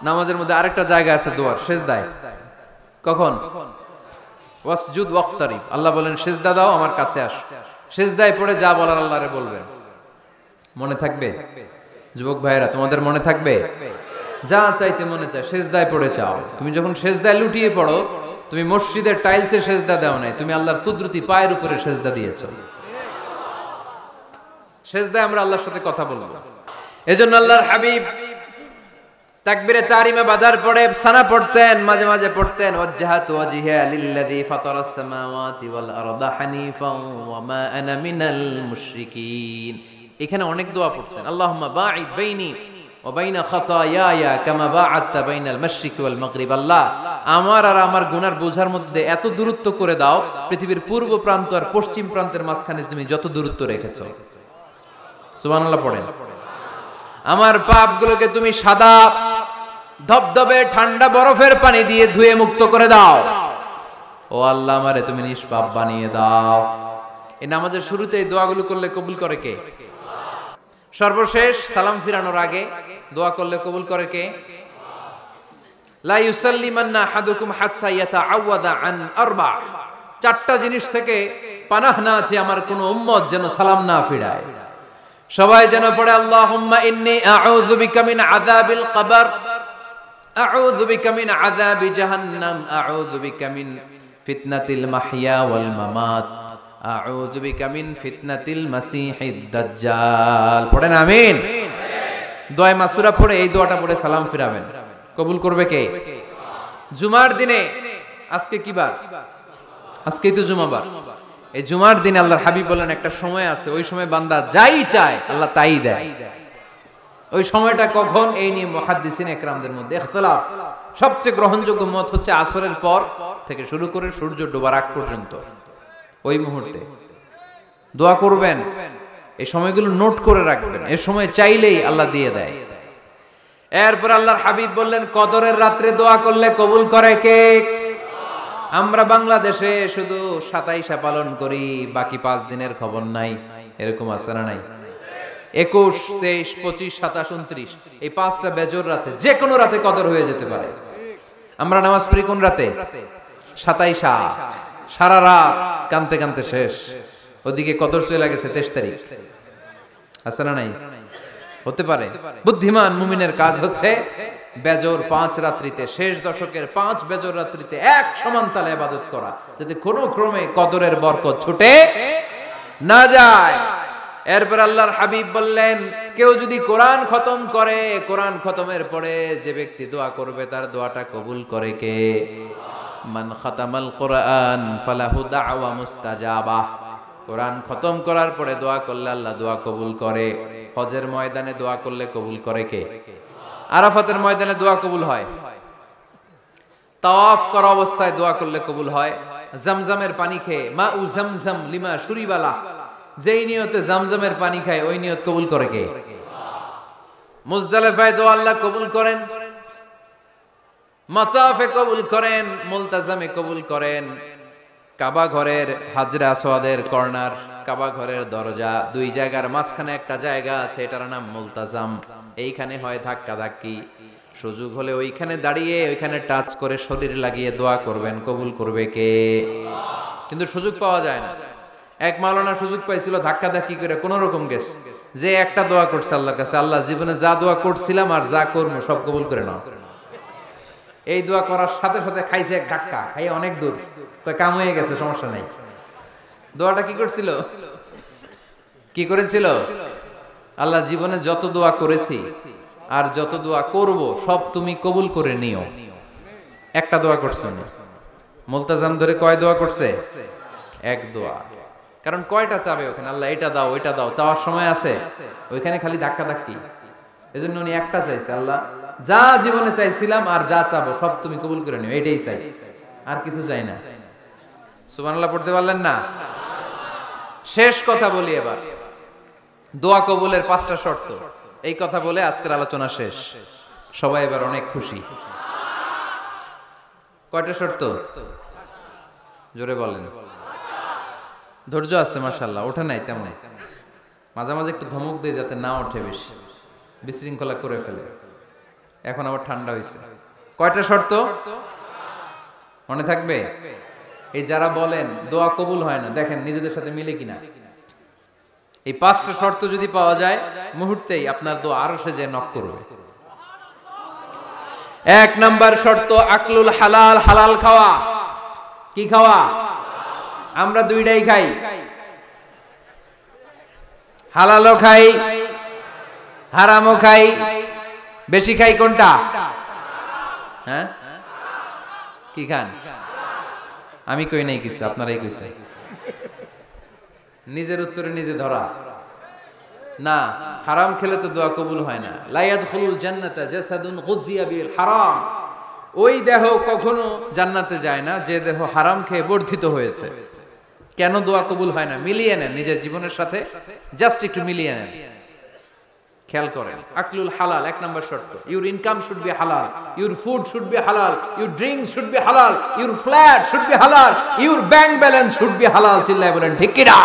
নামাজের মধ্যে আরেকটা জায়গা আছে দোয়ার, সেজদায়। কখন? ওয়াসজুদ ওয়াক্তারিব, আল্লাহ বলেন সেজদা দাও, আমার কাছে আস। সেজদায় পড়ে যা বলার আল্লাহরে বলবেন। মনে থাকবে যুবক ভাইরা? তোমাদের মনে থাকবে? যা চাইতে মনে চায় সেজদায় পড়ে চাও। তুমি যখন সেজদায় লুটিয়ে পড়ো, তুমি মসজিদের টাইলসে সেজদা দাও নাই, তুমি আল্লাহর কুদরতি পায়ের উপরে সেজদা দিয়েছো। সেজদায় আমরা আল্লাহর সাথে কথা বলবো। এজন্য আল্লাহর হাবিব তাকবীরে তাহরিমে বাদার পড়ে সানা পড়তেন, মাঝে মাঝে পড়তেন ওয়াজহাতু ওয়াজহিয়া লিল্লাযী ফাতারাস সামাওয়াতি ওয়াল আরদা হানিফান ওয়া মা আনা মিনাল মুশরিকিন। এখানে অনেক দোয়া পড়তেন। আল্লাহুম্মা বাঈদ বাইনি ওয়া বাইনা খাতায়ায়া কামা বাআদতা বাইনাল মাশরিকি ওয়াল মাগরিব। আল্লাহ, আমার আর আমার গুনার বোঝার মধ্যে এত দূরত্ব করে দাও, পৃথিবীর পূর্ব প্রান্ত আর পশ্চিম প্রান্তের মাঝখানে তুমি যত দূরত্ব রেখেছো। সুবহানাল্লাহ পড়েন। আমার পাপগুলোকে তুমি সাদা ধবধবে ঠান্ডা বরফের পানি দিয়ে ধুয়ে মুক্ত করে দাও। ও আল্লাহ, আমারে তুমি নিষ্পাপ বানিয়ে দাও। এই নামাজের শুরুতে এই দোয়াগুলো করলে কবুল করে কে? সর্বশেষ সালাম ফিরানোর আগে দোয়া করলে কবুল করে কে? লা ইউসাল্লিমান্না আহাদুকুম হাত্তা ইয়াতাআওয়াদা আন আরবা। চারটা জিনিস থেকে পানাহ না আছে আমার কোন উম্মত যেন সালাম না ফিরায়। সবাই যেন পড়ে আল্লাহুম্মা ইন্নী আউযু বিকা মিন আযাবিল কবর, আউযু বিকা মিন আযাবি জাহান্নাম, আউযু বিকা মিন ফিতনাতিল মাহইয়া ওয়াল মামাত, আউযু বিকা মিন ফিতনাতিল মাসিহিদ দাজ্জাল। পড়েন আমিন। দোয়া মাসুরা পড়ে এই দোয়াটা পড়ে সালাম ফিরাবেন। কবুল করবে কে? জুমার দিনে, আজকে কি বার? আজকেই তো জুমাবার। এই জুমার দিনে আল্লাহর হাবিব বলেন একটা সময় আছে, ওই সময় বান্দা যাই চায় আল্লাহ তাই দেয়। ওই সময়টা কখন? এই নিয়ে মুহাদ্দিসিন ইকরামদের মধ্যে ইখতিলাফ। সবচেয়ে গ্রহণযোগ্য মত হচ্ছে আসরের পর থেকে শুরু করে সূর্য ডোবার আগ পর্যন্ত, ওই মুহূর্তে দোয়া করবেন। এই সময়গুলো নোট করে রাখবেন, এই সময় চাইলেই আল্লাহ দিয়ে দেয়। এরপর আল্লাহর হাবিব বললেন কদরের রাত্রে দোয়া করলে কবুল করে কে? আমরা বাংলাদেশে শুধু 27 পালন করি, বাকি 5 দিনের খবর নাই। এরকম আছে না নাই? 21, 23, 25, 27, 29 এই 5টা বেজোর রাতে, যে কোনো রাতে কদর হয়ে যেতে পারে। আমরা নামাজ পড়ি কোন রাতে? 27। সারা রাত কানতে কানতে শেষ, ওদিকে কদর চলে গেছে 23 তারিখ। আছে না নাই? হতে পারে। বুদ্ধিমান মুমিনের কাজ হচ্ছে বেজর 5 রাত্রিতে, শেষ দশকের 5 বেজর রাত্রিতে এক সমান তালে ইবাদত করা, যাতে কোনো ক্রমে কদরের বরকত ছুটে না যায়। এরপর আল্লাহর হাবিব বললেন কেউ যদি কোরআন খতম করে, কোরআন খতমের পরে যে ব্যক্তি দোয়া করবে তার দোয়াটা কবুল করে কে? মান খাতামাল কোরআন ফালাহু দাওয়া মুস্তাজাবা। কোরআন খতম করার পরে দোয়া করলে আল্লাহ দোয়া কবুল করে। হজের ময়দানে দোয়া করলে কবুল করে কে? আরাফাতের ময়দানে দোয়া কবুল হয়। তাওয়াফ করা অবস্থায় দোয়া করলে কবুল হয়। জামজামের পানি খেয়ে মা উ জামজাম লিমা শুরিবালা, যেই নিয়তে জামজামের পানি খায় ওই নিয়ত কবুল করে কে? মুজদালিফায় দোয়া আল্লাহ কবুল করেন, মাতাফে কবুল করেন, মুলতাজামে কবুল করেন। কাবা ঘরের হাজরে আসওয়াদের কর্নার, কাবা ঘরের দরজা, দুই জায়গার মাঝখানে একটা জায়গা আছে, এটার নাম মুলতাজাম। এইখানে হয় ধাক্কা ধাক্কি, সুযোগ হলে ওইখানে দাঁড়িয়ে ওইখানে টাচ করে শরীর লাগিয়ে দোয়া করবেন, কবুল করবে কে? কিন্তু সুযোগ পাওয়া যায় না। এক মাওলানা সুযোগ পাইছিল ধাক্কা ধাক্কি করে কোন রকম গেছে, যে একটা দোয়া করছে আল্লাহর কাছে, আল্লাহ জীবনে যা দোয়া করছিলাম আর যা করবো সব কবুল করে নাও। এই দোয়া করার সাথে সাথে খাইছে এক ধাক্কা, খাইয়ে অনেক দূর, কাম হয়ে গেছে, সমস্যা নাই। দোয়াটা কি করছিল? কি করেছিল? আল্লাহ জীবনে যত দোয়া করেছি আর যত দোয়া করব সব তুমি কবুল করে নিও। একটা দোয়া করছে না। মুলতাজাম ধরে কয় দোয়া করছে? এক দোয়া। কারণ কয়টা চাবে ওখানে? আল্লাহ এটা দাও ওইটা দাও, চাওয়ার সময় আছে? ওইখানে খালি ধাক্কা ধাক্কি। এজন্য উনি একটা চাইছে, আল্লাহ যা জীবনে চাইছিলাম আর যা চাবো সব তুমি কবুল করে নিও, এটাই চাই, আর কিছু চাই না। সুবহানাল্লাহ পড়তে পারলেন না? শেষ কথা বলি এবার, দোয়া কবুলের 5টা শর্ত। এই কথা বলে আজকের আলোচনা শেষ। সবাই এবার অনেক খুশি। কয়টা শর্ত? জোরে বলেন। ধৈর্য আছে মাশাআল্লাহ, ওঠে নাই তেমন। মাঝে মাঝে একটু ধমক দিয়ে যাতে না ওঠে, বেশি বিশৃঙ্খলা করে ফেলে। এখন আবার ঠান্ডা হয়েছে। কয়টা শর্ত মনে থাকবে? এই যারা বলেন দোয়া কবুল হয় না, দেখেন নিজেদের সাথে মিলে কিনা। এই 5টা শর্ত যদি পাওয়া যায়, মুহূর্তেই আপনার দোয়া আরশে যে নক করবে। 1 নাম্বার শর্ত আকলুল হালাল, হালাল খাওয়া। কি খাওয়া? আমরা দুইটাই খাই, হালালও খাই হারামও খাই। বেশি খাই কোনটা? হ্যাঁ, কি খান? আমি কই নাই কিছু, আপনারাই কইছে। নিজের উত্তরে নিজে ধরা না। হারাম খেলে তো দোয়া কবুল হয় না। লা ইয়াদখুলুল জান্নাতা জাসাদুন গুযিয়া বিল হারাম। ওই দেহ কখনো জান্নাতে যায় না যে দেহ হারাম খেয়ে বর্ধিত হয়েছে। কেন দোয়া কবুল হয় না? মিলিয়ে নেন নিজের জীবনের সাথে, জাস্ট একটু মিলিয়ে নেন, খেয়াল করেন। আকলুল হালাল 1 নাম্বার শর্ত। ইউর ইনকাম শুড বি হালাল, ইউর ফুড শুড বি হালাল, ইউর ড্রিঙ্কস শুড বি হালাল, ইউর ফ্ল্যাট শুড বি হালাল, your bank balance should be হালাল। চিল্লায় বলেন ঠিক কিনা?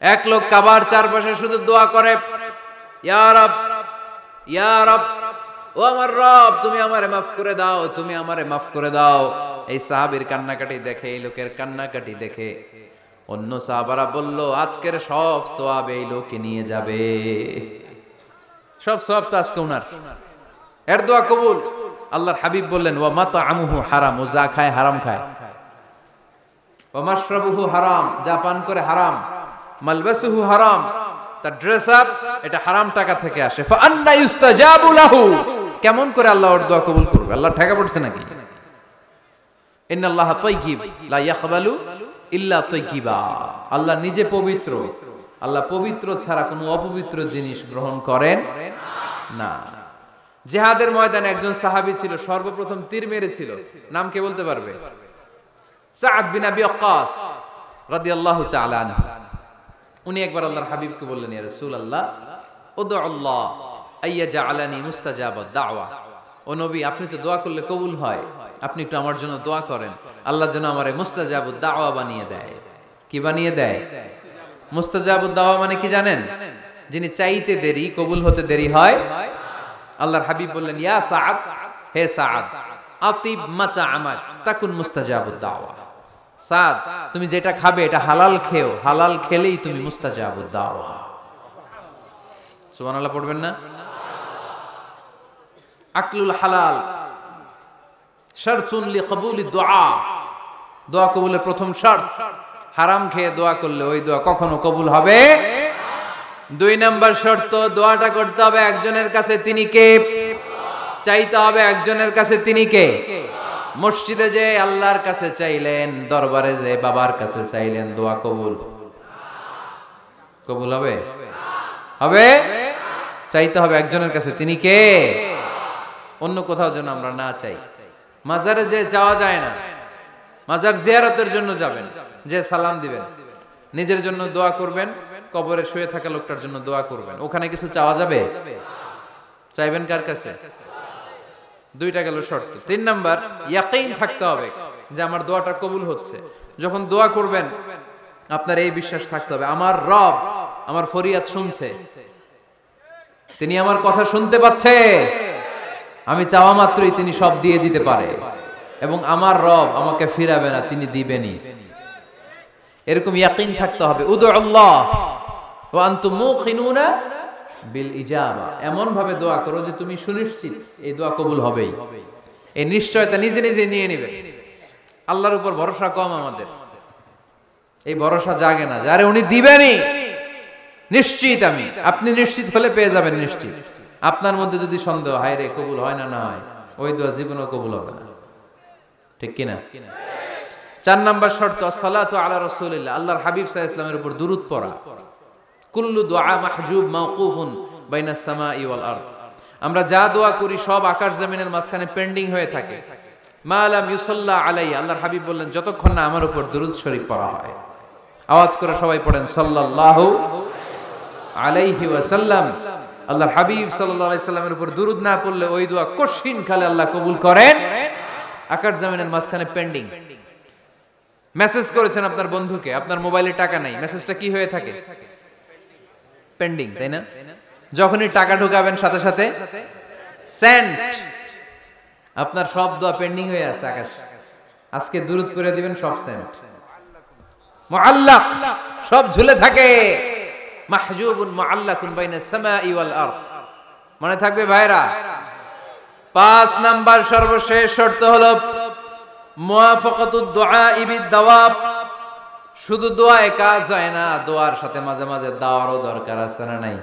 এক লোক কাবার চারপাশে শুধু দোয়া করে, ইয়া রব, ইয়া রব, ও আমার রব, তুমি আমারে মাফ করে দাও, তুমি আমারে মাফ করে দাও। এই সাহাবীর কান্নাকাটি দেখে, এই লোকের কান্নাকাটি দেখে অন্য সাহাবারা বলল, আজকের সব সওয়াব এই লোকে নিয়ে যাবে। সব সওয়াব তো আজকে উনার। এর দোয়া কবুল। আল্লাহর হাবিব বললেন, ওয়া মাতআমুহু হারাম, ও যা খায় হারাম খায়। ওয়া মাশরাবুহু হারাম, যা পান করে হারাম। মালবাসুহু হারাম, তার ড্রেস আপ এটা হারাম টাকা থেকে আসে। ফা আন্না ইউস্তাজাবু লাহু, কেমন করে আল্লাহ ওর দোয়া কবুল করবে? আল্লাহ ঠেকা পড়ছে নাকি? ইন্নাল্লাহা তাইয়্যিব লা ইয়াকবালু ইল্লা তাইয়্যিবা। আল্লাহ নিজে পবিত্র, আল্লাহ পবিত্র ছাড়া কোনো অপবিত্র জিনিস গ্রহণ করেন না। জিহাদের ময়দানে একজন সাহাবী ছিল, সর্বপ্রথম তীর মেরেছিল। নাম কে বলতে পারবে? সাদ বিন আবি ওয়াক্কাস রাদিয়াল্লাহু তাআলা আনহু। উনি একবার আল্লাহর হাবিবকে বললেন, ইয়া রাসূলুল্লাহ, উদু আল্লাহ আইয়াজআলানি মুস্তাজাবাদ দাওয়া। ও নবী, আপনি তো দোয়া করলে কবুল হয়, আপনি একটু আমার জন্য দোয়া করেন, আল্লাহ যেন আমারে মুস্তাজাবুদ দাওয়া বানিয়ে দেয়। কি বানিয়ে দেয়? মুস্তাজাবুদ দাওয়া মানে কি জানেন? যিনি চাইতে দেরি, কবুল হতে দেরি হয়। আল্লাহর হাবিব বললেন, ইয়া সাআদ, হে সাআদ, আতিব মাতআমাক তাকুন মুস্তাজাবুদ দাওয়া। সাদ, তুমি যেটা খাবে এটা হালাল খেও, হালাল খেলেই তুমি মুস্তাজাবুদ দাওয়া। সুবহানাল্লাহ পড়বেন না? আকলুল হালাল শারতুন লিকবুলি দুআ, দোয়া কবুলের প্রথম শর্ত। হারাম খেয়ে দোয়া করলে ওই দোয়া কখনো কবুল হবে। 2 নাম্বার শর্ত, দোয়াটা করতে হবে একজনের কাছে, তিনি কে? চাইতে হবে একজনের কাছে, তিনি কে? মসজিদে যে আল্লাহর কাছে চাইলেন, দরবারে যে বাবার কাছে চাইলেন, দোয়া কবুল কবুল হবে? হবে? চাইতে হবে একজনের কাছে, তিনি কে? অন্য কোথাও যেন আমরা না চাই। মাজারে যে যাওয়া যায় না, মাজার জিয়ারতের জন্য যাবেন, যে সালাম দিবেন, নিজের জন্য দোয়া করবেন, কবরে শুয়ে থাকা লোকটার জন্য দোয়া করবেন। ওখানে কিছু চাওয়া যাবে? চাইবেন কার কাছে? 2টা গেল শর্ত। 3 নাম্বার, ইয়াকিন থাকতে হবে যে আমার দোয়াটা কবুল হচ্ছে। যখন দোয়া করবেন আপনার এই বিশ্বাস থাকতে হবে, আমার রব আমার ফরিয়াদ শুনছে, তিনি আমার কথা শুনতে পাচ্ছে, আমি চাওয়া মাত্রই তিনি সব দিয়ে দিতে পারে, এবং আমার রব আমাকে ফিরাবে না, তিনি দিবেনই। এরকম ইয়াকিন থাকতে হবে। উদু আল্লাহ ওয়া আনতুম মুকিনুনা বিল ইজাবা, এমন ভাবে দোয়া করো যে তুমি সুনিশ্চিত এই দোয়া কবুল হবেই। এই নিশ্চয়তা নিজে নিজে নিয়ে নেবে। আল্লাহর উপর ভরসা কম আমাদের, এই ভরসা জাগে না যারে উনি দিবেনই, নিশ্চিত আমি। আপনি নিশ্চিত হলে পেয়ে যাবেন নিশ্চিত। আপনার মধ্যে যদি সন্দেহ, হায় রে কবুল হয় না, না হয়, ওই দোয়া জীবনেও কবুল হবে না। ঠিক কিনা? 4 নাম্বার শর্ত, আসসালাতু আলা রাসূলিল্লাহ, আল্লাহর হাবিব সাল্লাল্লাহু আলাইহি ওয়াসাল্লামের উপর দুরূদ পড়া। কুল্লু দুআ মাহজুব মাওকুফুন বাইনাস সামাই ওয়াল আরদ, আমরা যা দোয়া করি সব আকাশ জমিনের মাঝখানে পেন্ডিং হয়ে থাকে। মা লাম ইউসাল্লা আলাইহি, আল্লাহর হাবিব বললেন যতক্ষণ না আমার উপর দুরূদ শরীফ পড়া হয়। আওয়াজ করে সবাই পড়েন সাল্লাল্লাহু আলাইহি ওয়াসাল্লাম। আল্লাহর হাবিব সাল্লাল্লাহু আলাইহি সাল্লামের উপর দুরূদ না পড়লে ওই দোয়া কঠিন কালে আল্লাহ কবুল করেন, আকাশ জমিনের মাঝখানে পেন্ডিং। মেসেজ করেছেন আপনার বন্ধুকে, আপনার মোবাইলে টাকা নাই, মেসেজটা কি হয়ে থাকে? পেন্ডিং, তাই না? যখনই টাকা ঢুকাবেন সাথে সাথে সেন্ট, আপনার সব দোয়া পেন্ডিং হয়ে আছে আকাশ, আজকে দুরূদ করে দিবেন সব সেন্ট, মুআল্লাক সব ঝুলে থাকে, মাহজুবুন মুআল্লাকুন বাইনাস সামাই ওয়াল আরদ। মনে থাকবে ভাইরা। 5 নাম্বার সর্বশেষ শর্ত হলো মুওয়াফাকাতুদ দুআ বিদ দাওয়াব। শুধু দোয়ায় কাজ হয় না, দোয়ার সাথে মাঝে মাঝে দাওয়ারও দরকার আছে না নাই?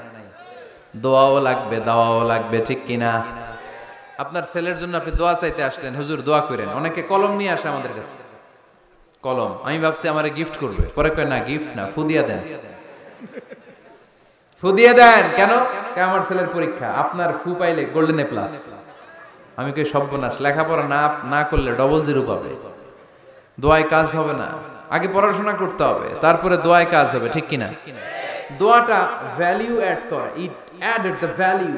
দোয়াও লাগবে, দাওয়াও লাগবে, ঠিক কিনা? আপনার ছেলের জন্য আপনি দোয়া চাইতে আসলেন, হুজুর দোয়া করেন। অনেকে কলম নিয়ে আসে আমাদের কাছে, কলম। আমি ভাবছি আমারে গিফট করবে, পরে কয় না গিফট না, ফু দিয়া দেন, ফু দিয়ে দেন। কেন? আমার ছেলের পরীক্ষা, আপনার ফু পাইলে গোল্ডেন এ প্লাস। আমি কই সর্বনাশ, লেখাপড়া না করলে ডবল 0 পাবে, দোয়ায় কাজ হবে না। আগে পড়াশোনা করতে হবে, তারপরে দোয়ায় কাজ হবে, ঠিক কিনা? দোয়াটা ভ্যালু অ্যাড করে, ইট অ্যাডেড দ্য ভ্যালু।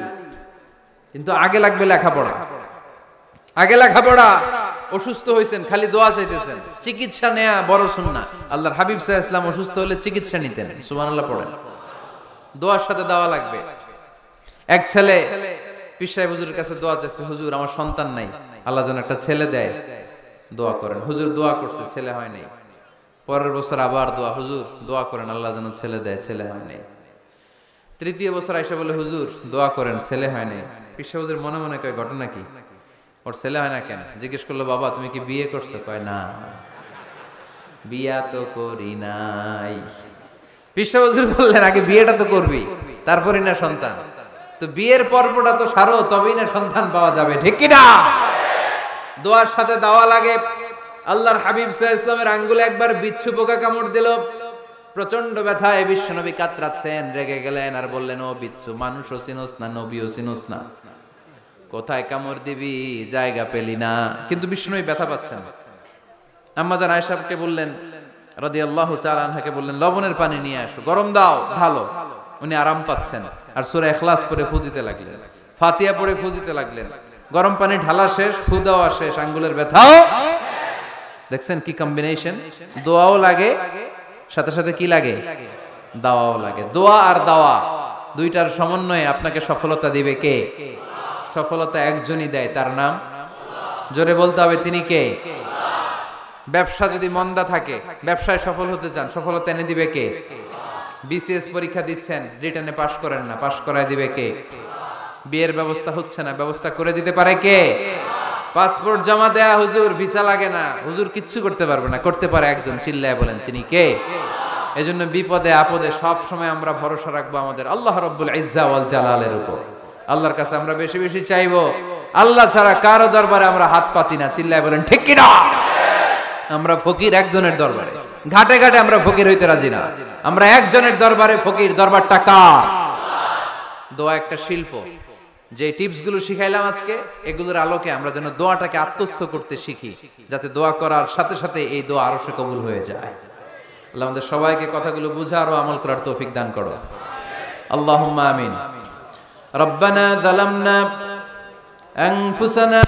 কিন্তু আগে লাগবে লেখাপড়া, আগে লেখাপড়া। অসুস্থ হয়েছেন, খালি দোয়া চাইতেছেন, চিকিৎসা নেয়া বড় সুন্নাহ। আল্লাহর হাবিব সাল্লাল্লাহু আলাইহি ওয়াসাল্লাম অসুস্থ হলে চিকিৎসা নিতেন, সুবহানাল্লাহ পড়েন। দোয়ার সাথে দাওয়া লাগবে। এক ছেলে পীর সাহেব হুজুরের কাছে দোয়া চাইছে, হুজুর আমার সন্তান নাই, আল্লাহ যেন একটা ছেলে দেয়, দোয়া করেন। হুজুর দোয়া করছে, ছেলে হয় নাই। পরের বছর আবার দোয়া, হুজুর দোয়া করেন আল্লাহ যেন ছেলে দেয়, ছেলে হয় নাই। তৃতীয় বছর আইসা বলে, হুজুর দোয়া করেন, ছেলে হয় নাই। পীর সাহেব হুজুর মনে মনে কয়, ঘটনা কি? ওর ছেলে হয় না কেন? জিজ্ঞেস করলো, বাবা তুমি কি বিয়ে করছো? কয় না, বিয়া তো করি নাই। পীর সাহেব হুজুর বললেন, আগে বিয়েটা তো করবি, তারপরই না সন্তান। তো বিয়ের পর্বটা তো সারো, তবেই না সন্তান পাওয়া যাবে, ঠিক কিনা? দোয়ার সাথে দাওয়া লাগে। আল্লাহর হাবিব সাল্লাল্লাহু আলাইহি ওয়াসাল্লামের আঙ্গুলে একবার বিচ্ছু পোকা কামড় দিল, প্রচন্ড ব্যথায় বিশ্বনবী কাতরাচ্ছেন, রেগে গেলেন আর বললেন, ও বিচ্ছু, মানুষও চিনোস না, নবীও চিনোস না, কোথায় কামড় দিবি, জায়গা পেলি না। কিন্তু বিশ্বনবী ব্যথা পাচ্ছেন। আম্মা জান আয়েশাকে বললেন রাদিয়াল্লাহু তাআলা আনহাকে বললেন, লবণের পানি নিয়ে আসো, গরম দাও, ঢালো। উনি আরাম পাচ্ছেন, আর সূরা ইখলাস পড়ে ফু দিতে লাগলেন, ফাতিহা পড়ে ফু দিতে লাগলেন। গরম পানি ঢালা শেষ, ফু দেওয়া শেষ, আঙ্গুলের ব্যথাও। দেখছেন কি কম্বিনেশন? দোয়াও লাগে, সাথে সাথে কি লাগে? দাওয়াও লাগে। দোয়া আর দাওয়া দুইটার সমন্বয়ে আপনাকে সফলতা দিবে কে? সফলতা একজনই দেয়, তার নাম, জোরে বলতে হবে, তিনি কে? ব্যবসা যদি মন্দা থাকে, ব্যবসায় সফল হতে চান, সফলতা এনে দিবে কে? বিসিএস পরীক্ষা দিচ্ছেন, রিটেনে পাশ করেন না, পাশ করায় দিবে কে? বিয়ের ব্যবস্থা হচ্ছে না, ব্যবস্থা করে দিতে পারে কে? পাসপোর্ট জমা দেয়া, হুজুর ভিসা লাগে না, হুজুর কিচ্ছু করতে পারবে না, করতে পারে একজন, চিল্লায় বলেন তিনি কে? এজন্য বিপদে আপদে সব সময় আমরা ভরসা রাখবো আমাদের আল্লাহ রাব্বুল ইজ্জা ওয়াল জালালের উপর। আল্লাহর কাছে আমরা বেশি বেশি চাইবো, আল্লাহ ছাড়া কারো দরবারে আমরা হাত পাতি না, চিল্লায় বলেন ঠিক কিনা? আমরা ফকির একজনের দরবারে, ঘাটে ঘাটে আমরা ফকির হইতে রাজি না, আমরা একজনের দরবারে ফকির। দরবারটা কার? দোয়া একটা শিল্প। যে টিপস গুলো শিখাইলাম আজকে, এগুলোর আলোকে আমরা যেন দোয়াটাকে আত্মস্থ করতে শিখি, যাতে দোয়া করার সাথে সাথে এই দোয়া আরো সে কবুল হয়ে যায়। আল্লাহ আমাদের সবাইকে কথাগুলো বুঝার ও আমল করার তৌফিক দান করো, আল্লাহুম্মা আমিন। রব্বানা যালামনা আনফুসানা